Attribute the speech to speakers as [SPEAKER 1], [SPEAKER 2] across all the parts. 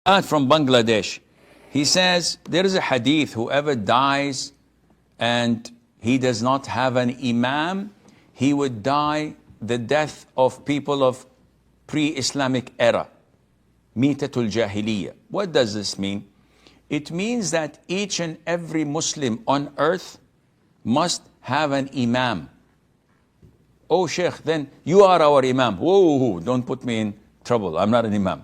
[SPEAKER 1] From Bangladesh. He says, there is a hadith, whoever dies and he does not have an imam, he would die the death of people of pre-Islamic era. Mitatul Jahiliyyah. What does this mean? It means that each and every Muslim on earth must have an imam. Oh Sheikh, then you are our imam. Whoa, don't put me in trouble. I'm not an imam.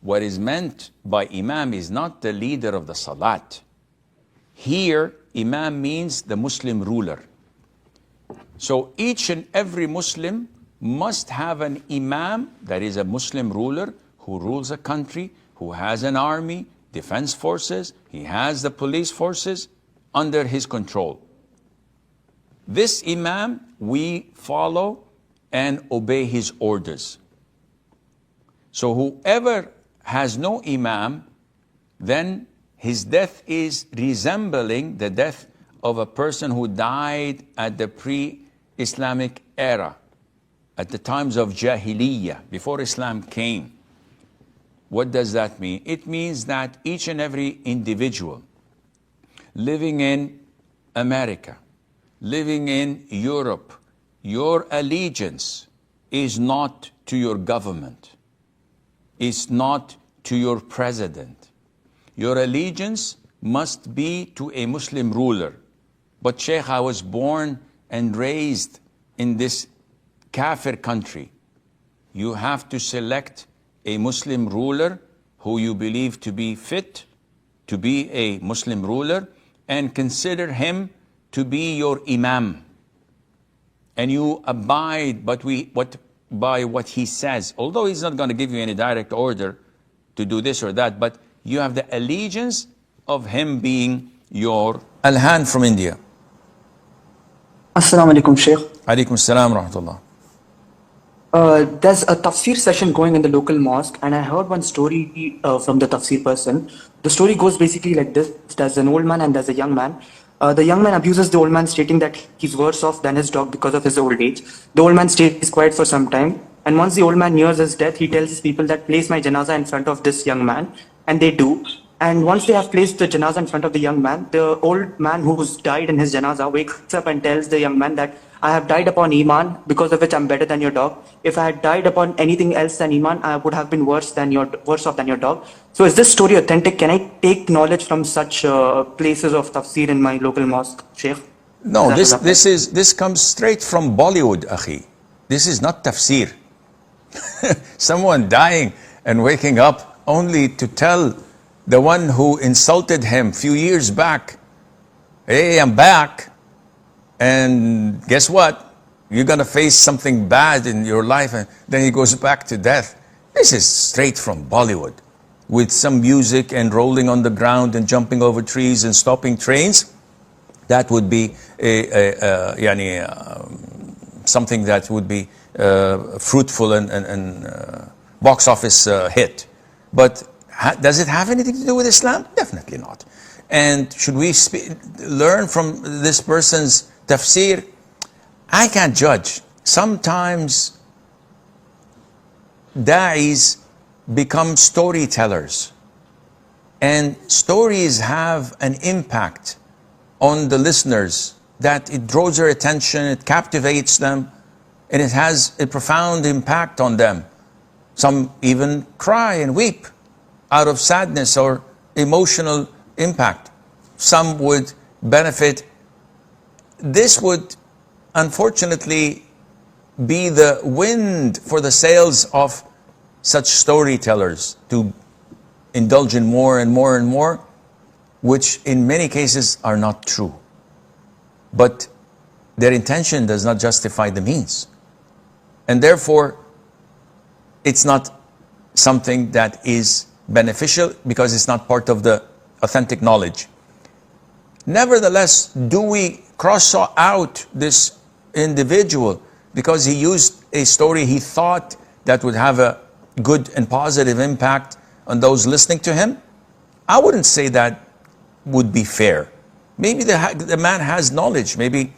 [SPEAKER 1] What is meant by imam is not the leader of the salat. Here, imam means the Muslim ruler. So each and every Muslim must have an imam, that is a Muslim ruler who rules a country, who has an army, defense forces, he has the police forces under his control. This imam, we follow and obey his orders. So whoever has no imam, then his death is resembling the death of a person who died at the pre-Islamic era, at the times of Jahiliyyah, before Islam came. What does that mean? It means that each and every individual living in America, living in Europe, your allegiance is not to your government, is not to your president. Your allegiance must be to a Muslim ruler. But Sheikh, I was born and raised in this kafir country. You have to select a Muslim ruler who you believe to be fit to be a Muslim ruler and consider him to be your imam. And you abide by what he says. Although he's not going to give you any direct order to do this or that, but you have the allegiance of him being your Alhan from India.
[SPEAKER 2] Assalamu alaikum, Sheikh.
[SPEAKER 1] Alaikum assalam wa rahmatullah.
[SPEAKER 2] There's a tafsir session going in the local mosque, and I heard one story from the tafsir person. The story goes basically like this. There's an old man and there's a young man. The young man abuses the old man, stating that he's worse off than his dog because of his old age. The old man stays quiet for some time, and once the old man nears his death, he tells his people that place my janazah in front of this young man, and they do. And once they have placed the janazah in front of the young man, the old man who's died in his janazah wakes up and tells the young man that I have died upon Iman, because of which I'm better than your dog. If I had died upon anything else than Iman, I would have been worse off than your dog. So is this story authentic? Can I take knowledge from such places of tafsir in my local mosque, Sheikh?
[SPEAKER 1] No, this comes straight from Bollywood, akhi. This is not tafsir. Someone dying and waking up only to tell the one who insulted him a few years back, hey, I'm back. And guess what? You're going to face something bad in your life, and then he goes back to death. This is straight from Bollywood, with some music and rolling on the ground and jumping over trees and stopping trains. That would be something that would be fruitful and box office hit. But does it have anything to do with Islam? Definitely not. And should we learn from this person's tafsir? I can't judge. Sometimes da'is become storytellers, and stories have an impact on the listeners, that it draws their attention, it captivates them, and it has a profound impact on them. Some even cry and weep out of sadness or emotional impact. Some would benefit. This would unfortunately be the wind for the sails of such storytellers to indulge in more and more and more, which in many cases are not true. But their intention does not justify the means. And therefore, it's not something that is beneficial because it's not part of the authentic knowledge. Nevertheless, do we cross out this individual because he used a story he thought that would have a good and positive impact on those listening to him? I wouldn't say that would be fair. Maybe the man has knowledge. Maybe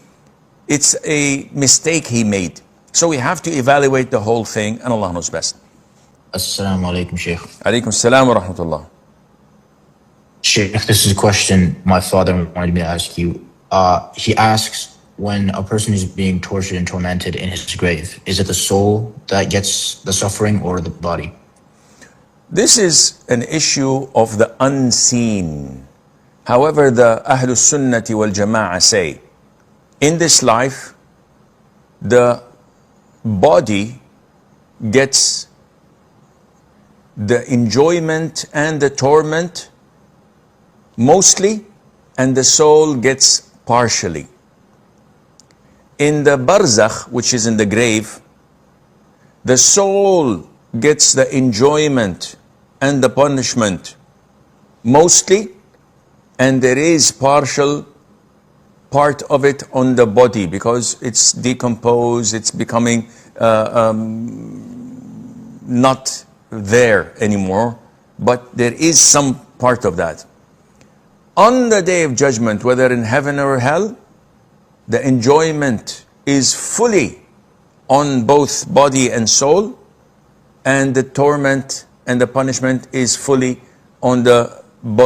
[SPEAKER 1] it's a mistake he made. So we have to evaluate the whole thing, and Allah knows best.
[SPEAKER 3] Assalamu alaikum, Sheikh.
[SPEAKER 1] Alaikum salam wa rahmatullah.
[SPEAKER 3] Sheikh, this is a question my father wanted me to ask you. He asks, when a person is being tortured and tormented in his grave, is it the soul that gets the suffering or the body?
[SPEAKER 1] This is an issue of the unseen. However, the Ahlul Sunnati wal Jama'ah say, in this life, the body gets the enjoyment and the torment mostly, and the soul gets partially. In the Barzakh, which is in the grave, the soul gets the enjoyment and the punishment mostly, and there is partial part of it on the body because it's decomposed, it's becoming not there anymore, but there is some part of that. On the Day of Judgment, whether in heaven or hell, the enjoyment is fully on both body and soul, and the torment and the punishment is fully on the body.